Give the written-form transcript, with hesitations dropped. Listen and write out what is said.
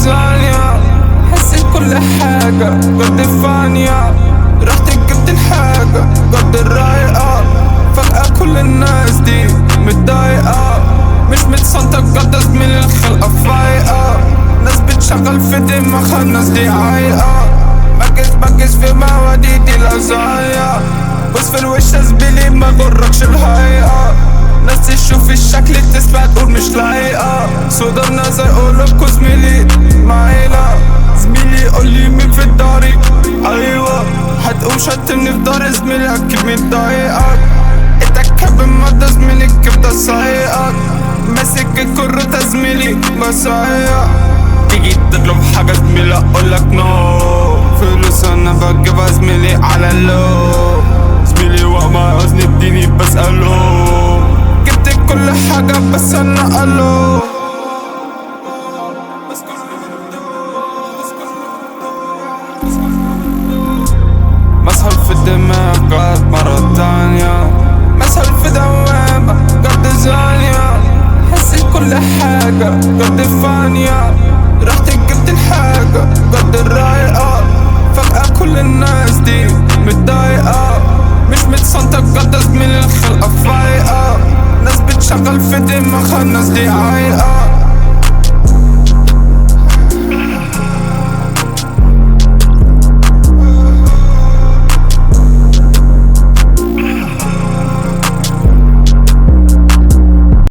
لازانيا. حسيت كل حاجة بجد فانية، رحت جبت الحاجة بجد الرايقة. فجأة كل الناس دي متضايقة، مش متصدق بجد زميلي الخلقة فايقة. ناس بتشغل في دماغها، الناس دي عايقة. بجز في موادي دي لازايا. بص في الوش يا زميلي ما غركش الهيئة. ناس تشوف الشكل تسمع تقول مش لايقة. صدرنا زي قولبكوا زميلي معيلة. زميلي يقولي مين في داري، ايوه هتقوم شتمني في داري زميلي اكيد متضايقك. انت كاب المادة زميلي الكبدة سايقك. ماسك الكرة زميلي مسايق. تيجي تطلب حاجة زميلي اقولك نو. فلوس انا بجيبها زميلي على اللو. زميلي وما وزني اديني بسأله. جبت كل حاجة بس انا قالو. مسحول في دماغك مرة تانية، مسحول في دوامة بجد زانية. حسيت كل حاجة بجد فانية، رحت جبت الحاجة بجد الرايقة. فجأة كل الناس دي متضايقة، مش متصدق بجد زميلي الخلقة فايقة. ناس بتشغل في دماغها، الناس دي عايقة.